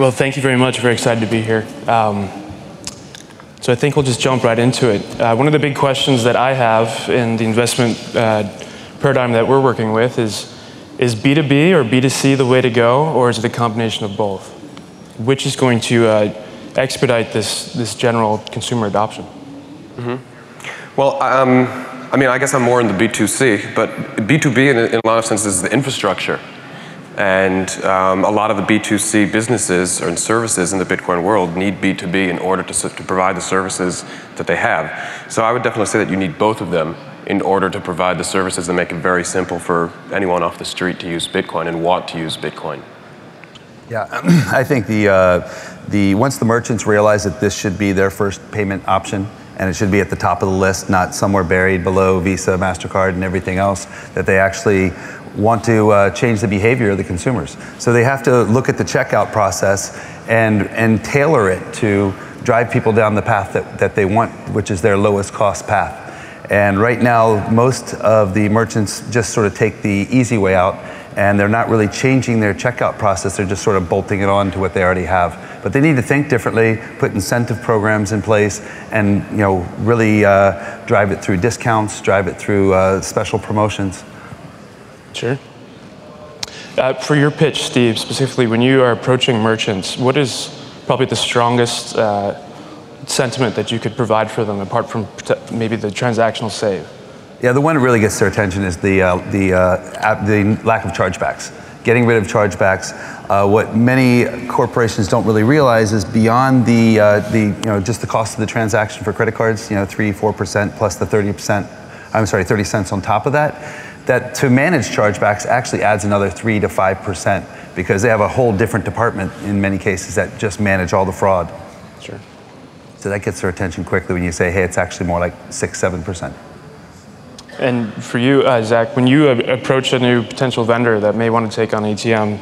Well, thank you very much. Very excited to be here. So I think we'll just jump right into it. One of the big questions that I have in the investment paradigm that we're working with is B2B or B2C the way to go, or is it a combination of both? Which is going to expedite this general consumer adoption? Mm-hmm. Well, I mean, I guess I'm more in the B2C, but B2B in a lot of senses is the infrastructure. And a lot of the B2C businesses and services in the Bitcoin world need B2B in order to provide the services that they have. So I would definitely say that you need both of them in order to provide the services that make it very simple for anyone off the street to use Bitcoin and want to use Bitcoin. Yeah, I think once the merchants realize that this should be their first payment option, and it should be at the top of the list, not somewhere buried below Visa, MasterCard, and everything else, that they actually want to change the behavior of the consumers. So they have to look at the checkout process and tailor it to drive people down the path that they want, which is their lowest cost path. And right now, most of the merchants just sort of take the easy way out, and they're not really changing their checkout process. They're just sort of bolting it on to what they already have. But they need to think differently, put incentive programs in place, and really drive it through discounts, drive it through special promotions. Sure. For your pitch, Steve, specifically when you are approaching merchants, what is probably the strongest sentiment that you could provide for them, apart from maybe the transactional save? Yeah, the one that really gets their attention is the lack of chargebacks. Getting rid of chargebacks. What many corporations don't really realize is beyond just the cost of the transaction for credit cards, 3-4% plus the 30 cents on top of that. That to manage chargebacks actually adds another 3 to 5% because they have a whole different department in many cases that just manage all the fraud. Sure. So that gets their attention quickly when you say, hey, it's actually more like 6-7%. And for you, Zach, when you approach a new potential vendor that may want to take on ATM,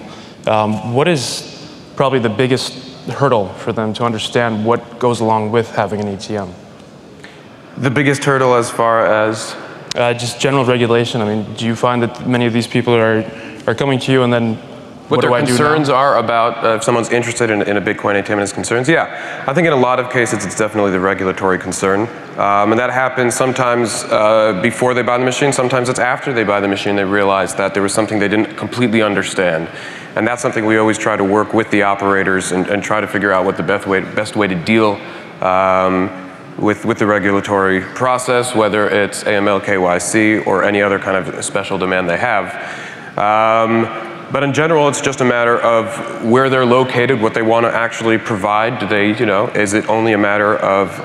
what is probably the biggest hurdle for them to understand what goes along with having an ATM? The biggest hurdle as far as? Just general regulation. I mean, do you find that many of these people are coming to you and then what their concerns are about if someone's interested in a Bitcoin ATM and his concerns? Yeah, I think in a lot of cases it's definitely the regulatory concern. And that happens sometimes before they buy the machine, sometimes it's after they buy the machine they realize that there was something they didn't completely understand. And that's something we always try to work with the operators and try to figure out what the best way to deal with the regulatory process, whether it's AML, KYC, or any other kind of special demand they have. But in general, it's just a matter of where they're located, what they want to actually provide. Do they, is it only a matter of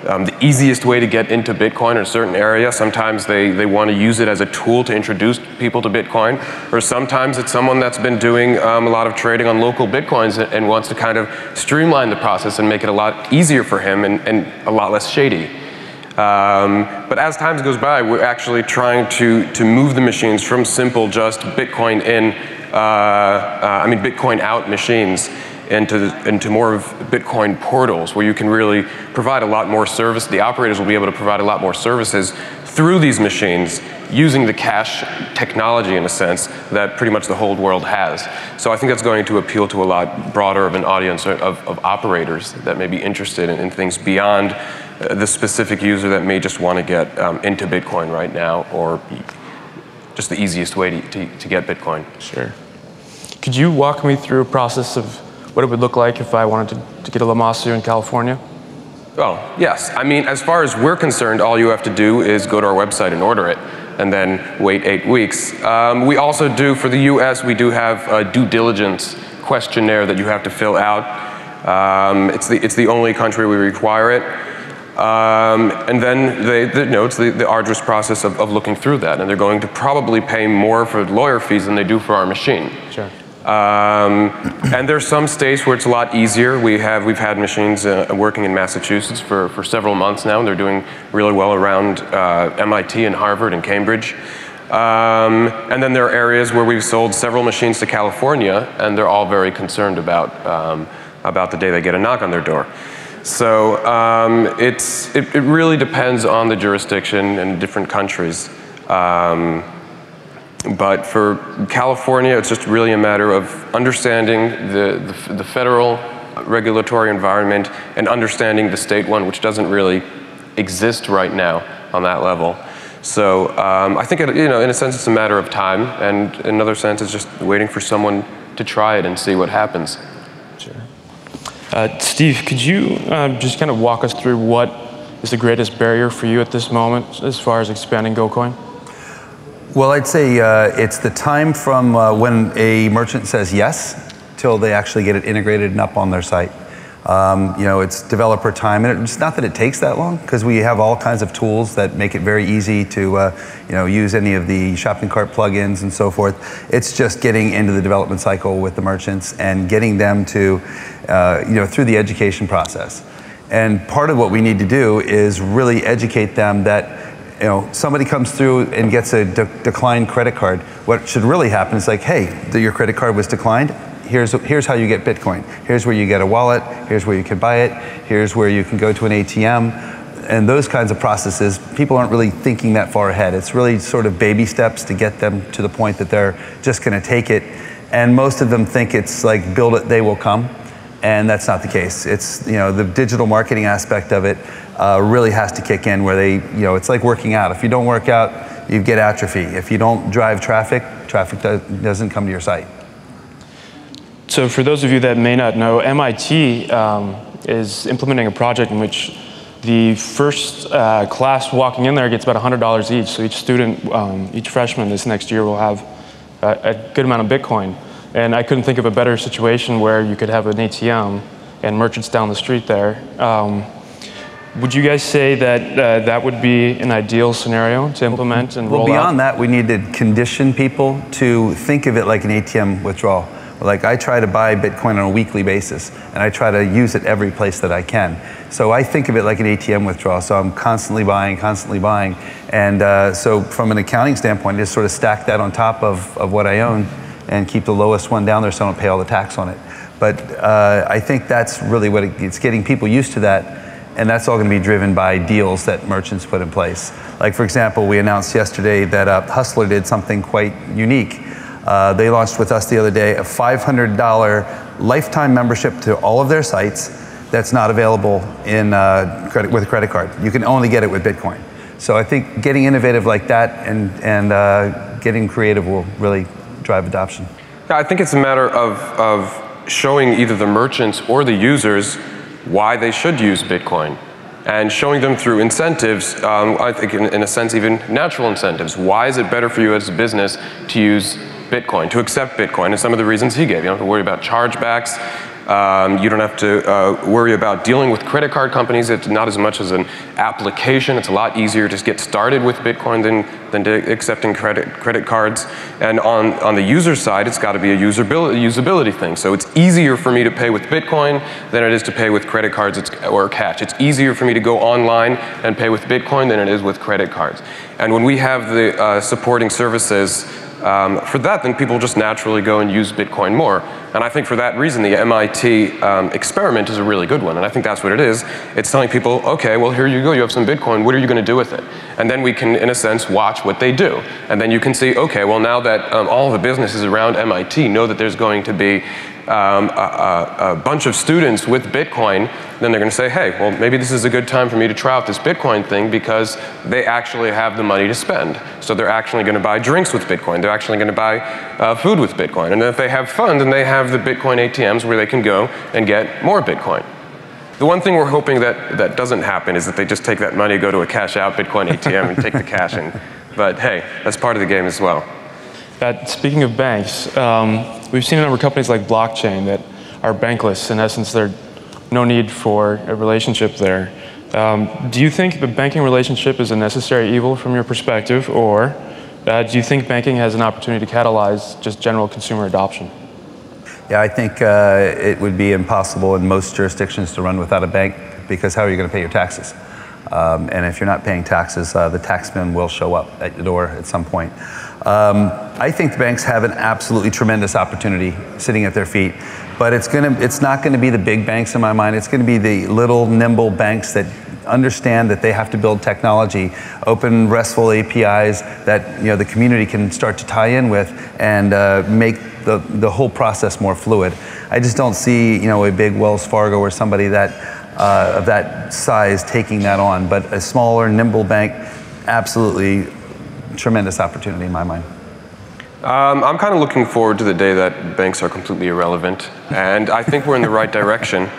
the easiest way to get into Bitcoin in a certain area? Sometimes they want to use it as a tool to introduce people to Bitcoin, or sometimes it's someone that's been doing a lot of trading on local Bitcoins and wants to kind of streamline the process and make it a lot easier for him and a lot less shady. But as time goes by, we're actually trying to move the machines from simple just Bitcoin in, Bitcoin out machines into more of Bitcoin portals where you can really provide a lot more service. The operators will be able to provide a lot more services through these machines using the cash technology, in a sense, that pretty much the whole world has. So I think that's going to appeal to a lot broader of an audience of operators that may be interested in things beyond the specific user that may just want to get into Bitcoin right now, or just the easiest way to get Bitcoin. Sure. Could you walk me through a process of what it would look like if I wanted to get a LAMASA in California? Oh, yes. I mean, as far as we're concerned, all you have to do is go to our website and order it, and then wait 8 weeks. We also do, for the US, we do have a due diligence questionnaire that you have to fill out. It's the only country we require it. And then it's the arduous process of looking through that, and they're going to probably pay more for lawyer fees than they do for our machine. Sure. And there's some states where it's a lot easier. We've had machines working in Massachusetts for several months now, and they're doing really well around MIT and Harvard and Cambridge. And then there are areas where we've sold several machines to California, and they're all very concerned about the day they get a knock on their door. So it really depends on the jurisdiction in different countries. But for California, it's just really a matter of understanding the federal regulatory environment and understanding the state one, which doesn't really exist right now on that level. So I think, in a sense, it's a matter of time, and in another sense, it's just waiting for someone to try it and see what happens. Sure. Steve, could you just kind of walk us through what is the greatest barrier for you at this moment as far as expanding GoCoin? Well, I'd say it's the time from when a merchant says yes till they actually get it integrated and up on their site. It's developer time, and it's not that it takes that long, because we have all kinds of tools that make it very easy to use any of the shopping cart plugins and so forth. It's just getting into the development cycle with the merchants and getting them to, through the education process. And part of what we need to do is really educate them that somebody comes through and gets a declined credit card. What should really happen is like, hey, your credit card was declined. Here's how you get Bitcoin. Here's where you get a wallet. Here's where you can buy it. Here's where you can go to an ATM. And those kinds of processes, people aren't really thinking that far ahead. It's really sort of baby steps to get them to the point that they're just going to take it. And most of them think it's like build it, they will come. And that's not the case. It's, the digital marketing aspect of it really has to kick in, where they, it's like working out. If you don't work out, you get atrophy. If you don't drive traffic doesn't come to your site. So for those of you that may not know, MIT is implementing a project in which the first class walking in there gets about $100 each. So each student, each freshman this next year will have a good amount of Bitcoin. And I couldn't think of a better situation where you could have an ATM and merchants down the street there. Would you guys say that that would be an ideal scenario to implement and roll out? Well, beyond that, we need to condition people to think of it like an ATM withdrawal. Like, I try to buy Bitcoin on a weekly basis, and I try to use it every place that I can. So I think of it like an ATM withdrawal. So I'm constantly buying. And so from an accounting standpoint, just sort of stack that on top of what I own and keep the lowest one down there so I don't pay all the tax on it. But I think that's really what it's getting people used to that. And that's all going to be driven by deals that merchants put in place. Like, for example, we announced yesterday that Hustler did something quite unique. They launched with us the other day a $500 lifetime membership to all of their sites that's not available with a credit card. You can only get it with Bitcoin. So I think getting innovative like that and getting creative will really drive adoption. Yeah, I think it's a matter of showing either the merchants or the users why they should use Bitcoin, and showing them through incentives, I think in a sense even natural incentives. Why is it better for you as a business to use Bitcoin, to accept Bitcoin? And some of the reasons he gave. You don't have to worry about chargebacks. You don't have to worry about dealing with credit card companies. It's not as much as an application. It's a lot easier to get started with Bitcoin than to accepting credit cards. And on the user side, it's got to be a usability thing. So it's easier for me to pay with Bitcoin than it is to pay with credit cards or cash. It's easier for me to go online and pay with Bitcoin than it is with credit cards. And when we have the supporting services for that, then people just naturally go and use Bitcoin more. And I think for that reason, the MIT experiment is a really good one. And I think that's what it is. It's telling people, okay, well, here you go. You have some Bitcoin. What are you going to do with it? And then we can, in a sense, watch what they do. And then you can see, okay, well, now that all of the businesses around MIT know that there's going to be a bunch of students with Bitcoin, then they're going to say, hey, well, maybe this is a good time for me to try out this Bitcoin thing, because they actually have the money to spend. So they're actually going to buy drinks with Bitcoin. They're actually going to buy food with Bitcoin. And if they have fun, then they have the Bitcoin ATMs where they can go and get more Bitcoin. The one thing we're hoping that doesn't happen is that they just take that money, go to a cash out Bitcoin ATM and take the cash in. But hey, that's part of the game as well. Speaking of banks, we've seen a number of companies like Blockchain that are bankless. In essence, there's no need for a relationship there. Do you think the banking relationship is a necessary evil from your perspective, or do you think banking has an opportunity to catalyze just general consumer adoption? Yeah, I think it would be impossible in most jurisdictions to run without a bank, because how are you going to pay your taxes? And if you're not paying taxes, the taxman will show up at your door at some point. I think the banks have an absolutely tremendous opportunity sitting at their feet, but it's not going to be the big banks in my mind. It's going to be the little nimble banks that understand that they have to build technology, open RESTful APIs that the community can start to tie in with and make the whole process more fluid. I just don't see a big Wells Fargo or somebody that of that size taking that on, but a smaller, nimble bank, absolutely tremendous opportunity in my mind. I'm kind of looking forward to the day that banks are completely irrelevant, and I think we're in the right direction.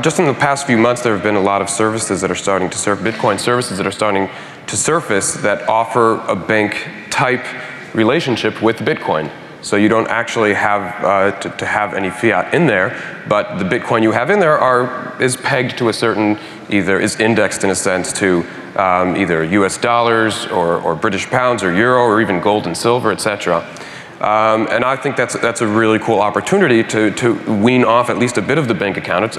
Just in the past few months, there have been a lot of services that are starting to Bitcoin services that are starting to surface that offer a bank type relationship with Bitcoin. So you don't actually have to have any fiat in there, but the Bitcoin you have in there is pegged to a certain, is indexed in a sense to either US dollars or British pounds or euro or even gold and silver, etc. And I think that's a really cool opportunity to wean off at least a bit of the bank account.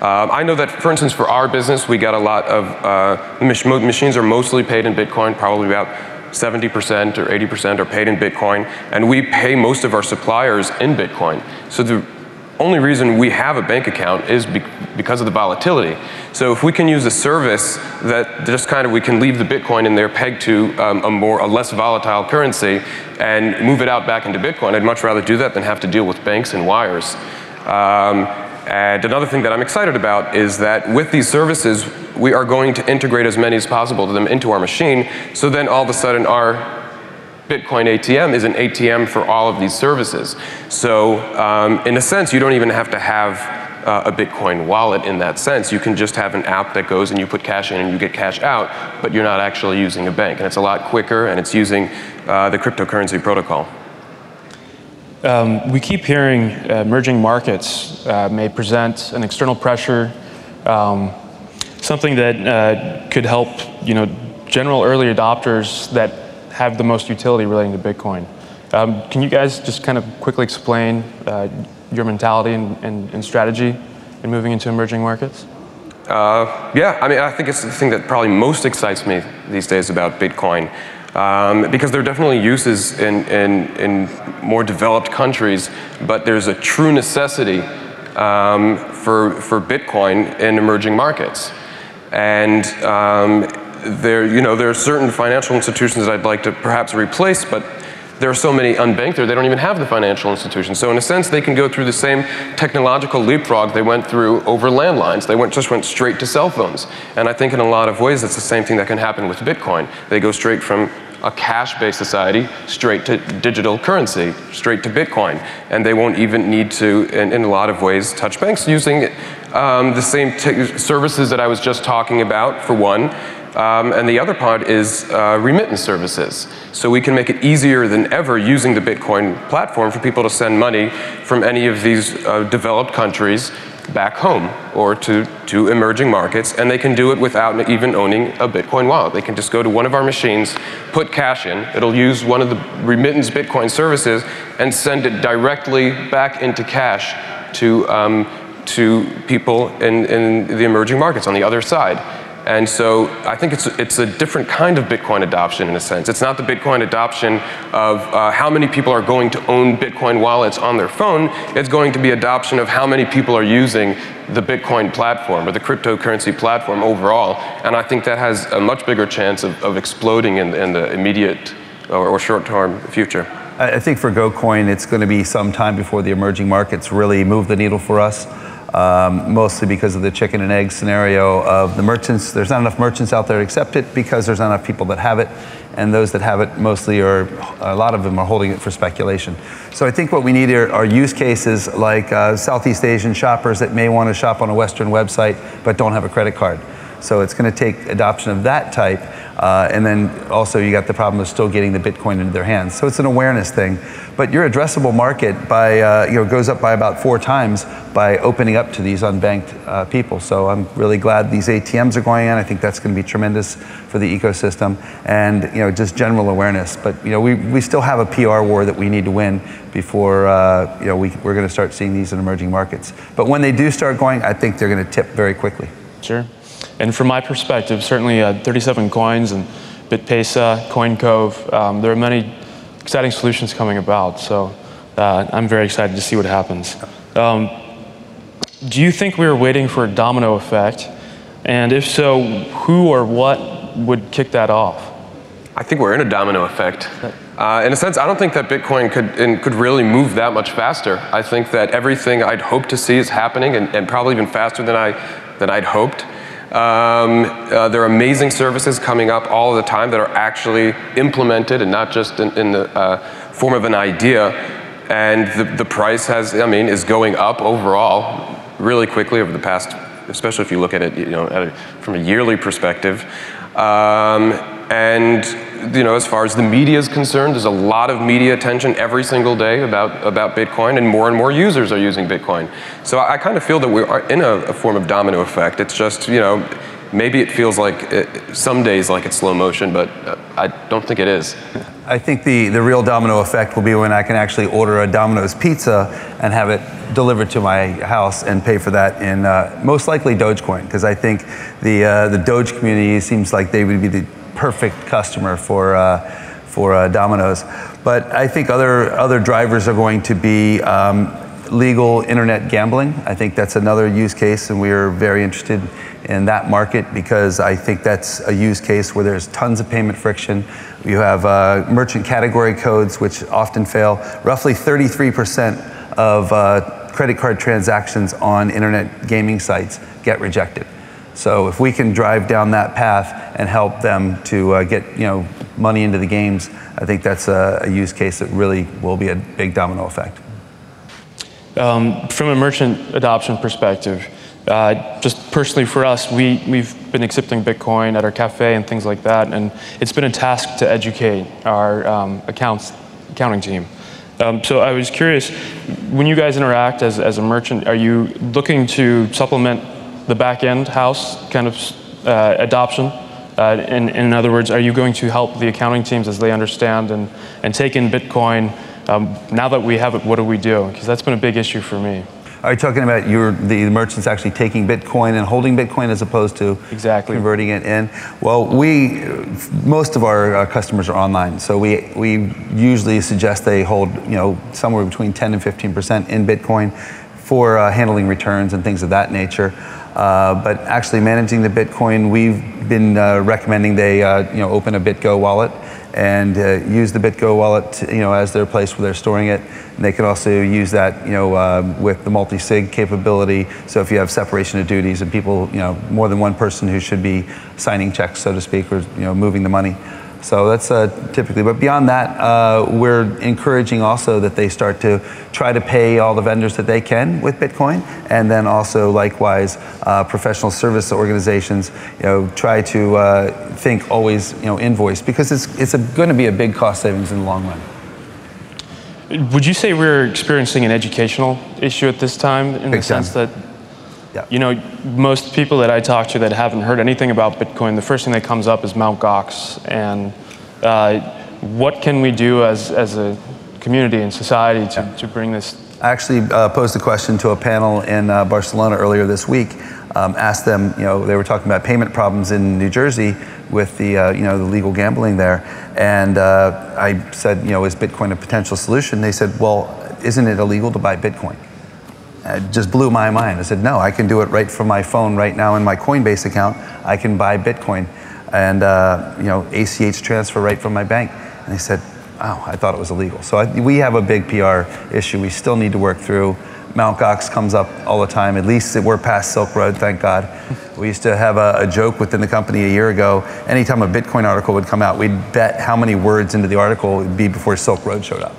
I know that, for instance, for our business, we got a lot of, machines are mostly paid in Bitcoin, probably about 70% or 80% are paid in Bitcoin, and we pay most of our suppliers in Bitcoin. So the only reason we have a bank account is because of the volatility. So if we can use a service that just we can leave the Bitcoin in there pegged to a less volatile currency and move it out back into Bitcoin, I'd much rather do that than have to deal with banks and wires. And another thing that I'm excited about is that with these services, we are going to integrate as many as possible to them into our machine, so then all of a sudden our Bitcoin ATM is an ATM for all of these services. So in a sense, you don't even have to have a Bitcoin wallet in that sense. You can just have an app that goes and you put cash in and you get cash out, but you're not actually using a bank. And it's a lot quicker, and it's using the cryptocurrency protocol. We keep hearing emerging markets may present an external pressure, something that could help general early adopters that have the most utility relating to Bitcoin. Can you guys just kind of quickly explain your mentality and strategy in moving into emerging markets? Yeah, I mean, I think it's the thing that probably most excites me these days about Bitcoin. Because there are definitely uses in more developed countries, but there's a true necessity for Bitcoin in emerging markets. And there are certain financial institutions that I'd like to perhaps replace, but there are so many unbanked there, they don't even have the financial institutions. So in a sense, they can go through the same technological leapfrog they went through over landlines. They just went straight to cell phones. And I think in a lot of ways, it's the same thing that can happen with Bitcoin. They go straight from a cash-based society straight to digital currency, straight to Bitcoin. And they won't even need to, in a lot of ways, touch banks using the same services that I was just talking about, for one. And the other part is remittance services. So we can make it easier than ever using the Bitcoin platform for people to send money from any of these developed countries back home or to emerging markets, and they can do it without even owning a Bitcoin wallet. They can just go to one of our machines, put cash in, it'll use one of the remittance Bitcoin services and send it directly back into cash to people in the emerging markets on the other side. And so I think it's a different kind of Bitcoin adoption in a sense. It's not the Bitcoin adoption of how many people are going to own Bitcoin wallets on their phone. It's going to be adoption of how many people are using the Bitcoin platform or the cryptocurrency platform overall. And I think that has a much bigger chance of exploding in the immediate or short-term future. I think for GoCoin, it's going to be some time before the emerging markets really move the needle for us. Mostly because of the chicken and egg scenario of the merchants. There's not enough merchants out there to accept it because there's not enough people that have it, and those that have it mostly a lot of them are holding it for speculation. So I think what we need are use cases like Southeast Asian shoppers that may want to shop on a Western website but don't have a credit card. So it's going to take adoption of that type, and then also you got the problem of still getting the Bitcoin into their hands. So it's an awareness thing. But your addressable market goes up by about 4 times by opening up to these unbanked people. So I'm really glad these ATMs are going in. I think that's going to be tremendous for the ecosystem, and just general awareness. But we still have a PR war that we need to win before we're going to start seeing these in emerging markets. But when they do start going, I think they're going to tip very quickly. Sure. And from my perspective, certainly 37 Coins and BitPesa, CoinCove, there are many exciting solutions coming about. So I'm very excited to see what happens. Do you think we were waiting for a domino effect? And if so, who or what would kick that off? I think we're in a domino effect. In a sense, I don't think that Bitcoin could really move that much faster. I think that everything I'd hoped to see is happening, and probably even faster than I'd hoped. There are amazing services coming up all the time that are actually implemented and not just in the form of an idea. And the price is going up overall really quickly over the past, especially if you look at it, from a yearly perspective. And as far as the media is concerned, there's a lot of media attention every single day about Bitcoin, and more users are using Bitcoin. So I kind of feel that we are in a form of domino effect. It's just, maybe it feels like some days like it's slow motion, but I don't think it is. I think the real domino effect will be when I can actually order a Domino's pizza and have it delivered to my house and pay for that in most likely Dogecoin, because I think the Doge community seems like they would be the perfect customer for Domino's. But I think other drivers are going to be legal internet gambling. I think that's another use case, and we are very interested in that market because I think that's a use case where there's tons of payment friction. You have merchant category codes which often fail. Roughly 33% of credit card transactions on internet gaming sites get rejected. So if we can drive down that path and help them to get money into the games, I think that's a use case that really will be a big domino effect. From a merchant adoption perspective, just personally for us, we've been accepting Bitcoin at our cafe and things like that, and it's been a task to educate our accounting team. So I was curious, when you guys interact as a merchant, are you looking to supplement the back-end house kind of adoption? In other words, are you going to help the accounting teams as they understand and take in Bitcoin? Now that we have it, what do we do? Because that's been a big issue for me. Are you talking about the merchants actually taking Bitcoin and holding Bitcoin as opposed to converting it in? Well, most of our customers are online, so we usually suggest they hold somewhere between 10 and 15% in Bitcoin for handling returns and things of that nature. But actually managing the Bitcoin, we've been recommending they open a BitGo wallet and use the BitGo wallet as their place where they're storing it. And they can also use that with the multi-sig capability. So if you have separation of duties and people, more than one person who should be signing checks, so to speak, or moving the money. So that's typically, but beyond that, we're encouraging also that they start to try to pay all the vendors that they can with Bitcoin, and then also likewise, professional service organizations, try to think always, invoice, because it's going to be a big cost savings in the long run. Would you say we're experiencing an educational issue at this time, in the sense that, most people that I talk to that haven't heard anything about Bitcoin, the first thing that comes up is Mt. Gox. And what can we do as a community and society to bring this? I actually posed a question to a panel in Barcelona earlier this week. Asked them, they were talking about payment problems in New Jersey with the, the legal gambling there. And I said, is Bitcoin a potential solution? They said, well, isn't it illegal to buy Bitcoin? It just blew my mind. I said, no, I can do it right from my phone right now in my Coinbase account. I can buy Bitcoin and ACH transfer right from my bank. And they said, oh, I thought it was illegal. So we have a big PR issue we still need to work through. Mt. Gox comes up all the time. At least we're past Silk Road, thank God. We used to have a joke within the company a year ago. Anytime a Bitcoin article would come out, we'd bet how many words into the article it would be before Silk Road showed up.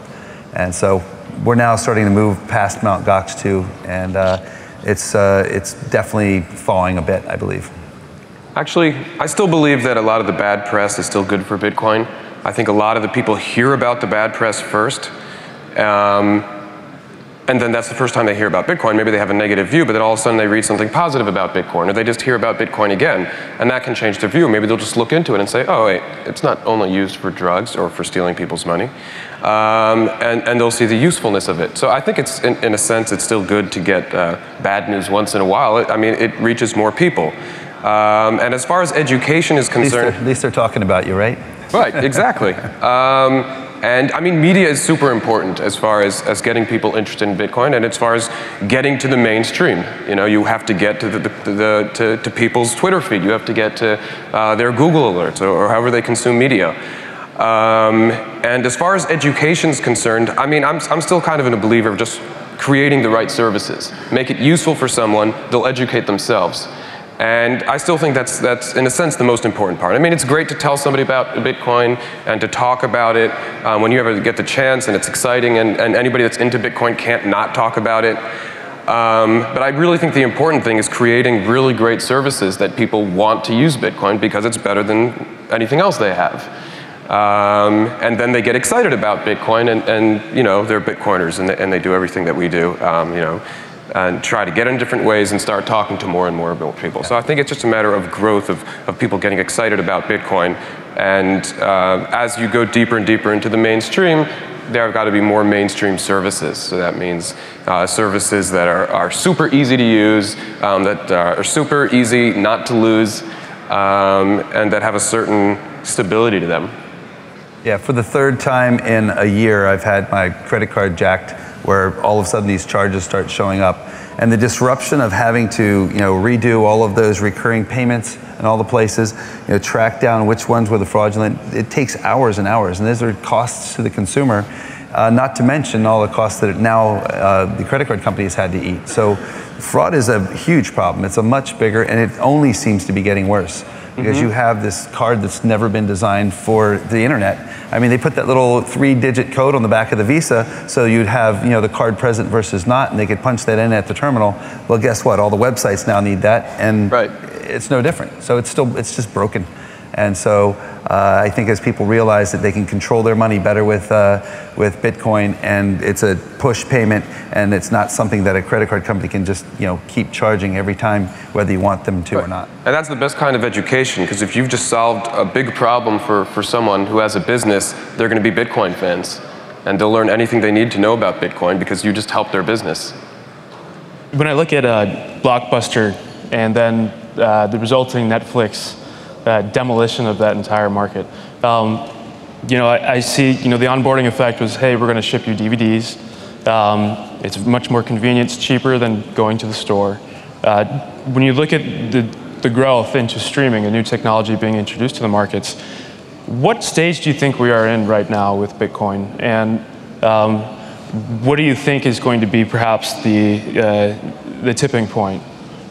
And so we're now starting to move past Mt. Gox too, and it's definitely falling a bit, I believe. Actually, I still believe that a lot of the bad press is still good for Bitcoin. I think a lot of the people hear about the bad press first, and then that's the first time they hear about Bitcoin. Maybe they have a negative view, but then all of a sudden they read something positive about Bitcoin, or they just hear about Bitcoin again, and that can change their view. Maybe they'll just look into it and say, oh wait, it's not only used for drugs or for stealing people's money, and they'll see the usefulness of it. So I think it's, in a sense, it's still good to get bad news once in a while. It reaches more people. And as far as education is concerned... At least they're talking about you, right? Right, exactly. And I mean, media is super important as far as getting people interested in Bitcoin, and as far as getting to the mainstream. You know, you have to get to to people's Twitter feed. You have to get to their Google alerts or however they consume media. And as far as education is concerned, I mean, I'm still kind of a believer of just creating the right services. Make it useful for someone, they'll educate themselves. And I still think that's in a sense the most important part. I mean, it's great to tell somebody about Bitcoin and to talk about it when you ever get the chance, and it's exciting, and anybody that's into Bitcoin can't not talk about it. But I really think the important thing is creating really great services that people want to use Bitcoin because it's better than anything else they have. And then they get excited about Bitcoin, and you know, they're Bitcoiners, and they do everything that we do, you know, and try to get in different ways and start talking to more and more people. So I think it's just a matter of growth of people getting excited about Bitcoin. And as you go deeper and deeper into the mainstream, there have got to be more mainstream services. So that means services that are super easy to use, that are super easy not to lose, and that have a certain stability to them. Yeah, for the third time in a year, I've had my credit card jacked, where all of a sudden these charges start showing up. And the disruption of having to, you know, redo all of those recurring payments in all the places, you know, track down which ones were the fraudulent, it takes hours and hours, and those are costs to the consumer, not to mention all the costs that now the credit card companies had to eat. So fraud is a huge problem. It's a much bigger, and it only seems to be getting worse. Because you have this card that's never been designed for the internet. I mean, they put that little 3-digit code on the back of the Visa so you'd have, you know, the card present versus not, and they could punch that in at the terminal. Well, guess what? All the websites now need that, and it's no different. So it's just broken. And so I think as people realize that they can control their money better with Bitcoin, and it's a push payment, and it's not something that a credit card company can just, you know, keep charging every time, whether you want them to or not. And that's the best kind of education, because if you've just solved a big problem for someone who has a business, they're going to be Bitcoin fans, and they'll learn anything they need to know about Bitcoin because you just helped their business. When I look at Blockbuster and then the resulting Netflix demolition of that entire market. You know, I see, you know, the onboarding effect was, hey, we're going to ship you DVDs. It's much more convenient, it's cheaper than going to the store. When you look at the growth into streaming, a new technology being introduced to the markets, what stage do you think we are in right now with Bitcoin? And what do you think is going to be perhaps the tipping point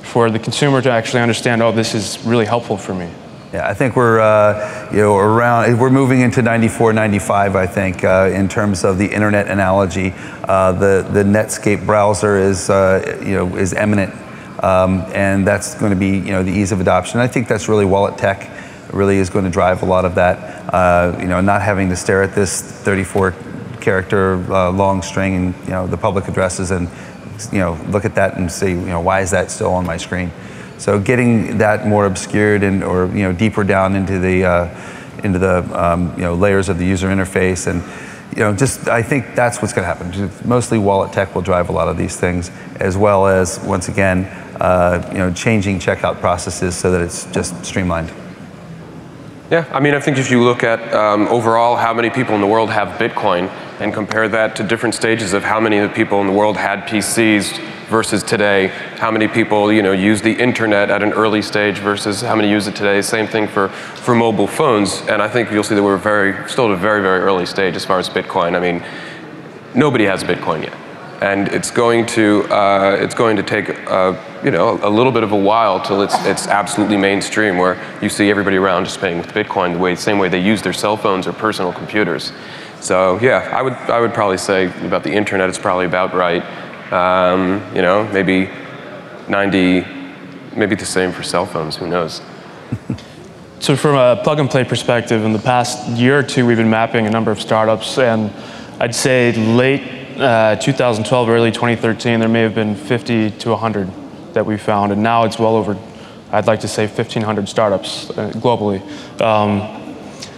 for the consumer to actually understand, oh, this is really helpful for me? Yeah, I think we're you know, we're moving into 94, 95. I think in terms of the internet analogy, the Netscape browser is you know, is eminent, and that's going to be, you know, the ease of adoption. I think that's really wallet tech really is going to drive a lot of that. You know, not having to stare at this 34-character long string and, you know, the public addresses, and, you know, look at that and say, you know, why is that still on my screen? So getting that more obscured and, or, you know, deeper down into the you know, layers of the user interface, and, you know, just, I think that's what's going to happen. Mostly wallet tech will drive a lot of these things, as well as, once again, you know, changing checkout processes so that it's just streamlined. Yeah, I mean, I think if you look at overall how many people in the world have Bitcoin and compare that to different stages of how many of the people in the world had PCs versus today, how many people, you know, use the internet at an early stage versus how many use it today, same thing for mobile phones. And I think you'll see that we're still at a very, very early stage as far as Bitcoin. I mean, nobody has Bitcoin yet. And it's going to take you know, a little bit of a while till it's absolutely mainstream, where you see everybody around just paying with Bitcoin the same way they use their cell phones or personal computers. So yeah, I would probably say about the internet, it's probably about right. You know, maybe 90, maybe the same for cell phones. Who knows? So from a plug-and-play perspective, in the past year or two, we've been mapping a number of startups, and I'd say late 2012, early 2013, there may have been 50 to 100 that we found, and now it's well over, I'd like to say, 1,500 startups globally.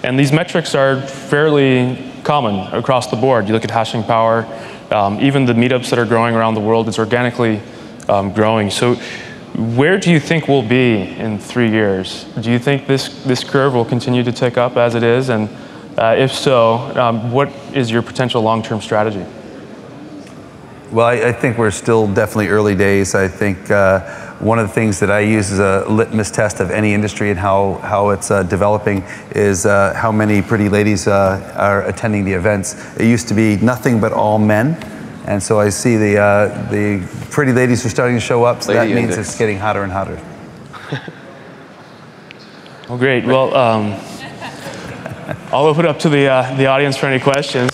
And these metrics are fairly common across the board. You look at hashing power, even the meetups that are growing around the world, it's organically growing. So where do you think we'll be in 3 years? Do you think this curve will continue to tick up as it is? And If so, what is your potential long-term strategy? Well, I think we're still definitely early days. I think one of the things that I use as a litmus test of any industry and how it's developing is how many pretty ladies are attending the events. It used to be nothing but all men, and so I see the pretty ladies are starting to show up, so that means it's getting hotter and hotter. Well, great. Well, I'll open it up to the audience for any questions.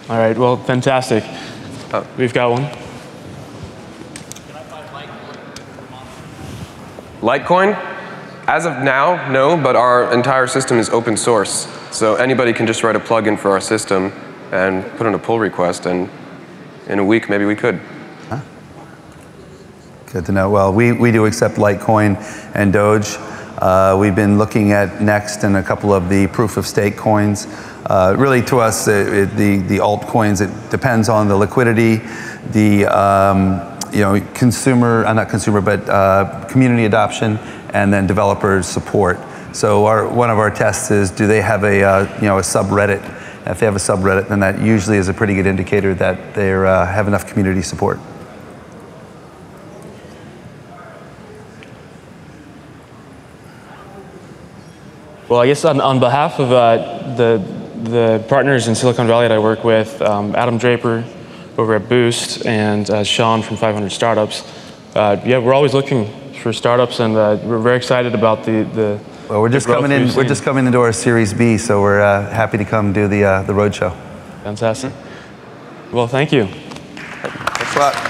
All right, well, fantastic. We've got one. Litecoin? As of now, no, but our entire system is open source. So anybody can just write a plugin for our system and put in a pull request, and in a week, maybe we could. Huh? Good to know. Well, we do accept Litecoin and Doge. We've been looking at Next and a couple of the proof-of-stake coins. Really, to us, the altcoins, it depends on the liquidity, the community adoption, and then developer support. So one of our tests is, do they have a subreddit? And if they have a subreddit, then that usually is a pretty good indicator that they have enough community support. Well, I guess on behalf of the partners in Silicon Valley that I work with, Adam Draper over at Boost and Sean from 500 Startups, yeah, we're always looking for startups, and we're very excited about the well, we're just coming in. We're just coming into our Series B, so we're happy to come do the roadshow. Fantastic. Well, thank you. Thanks a lot.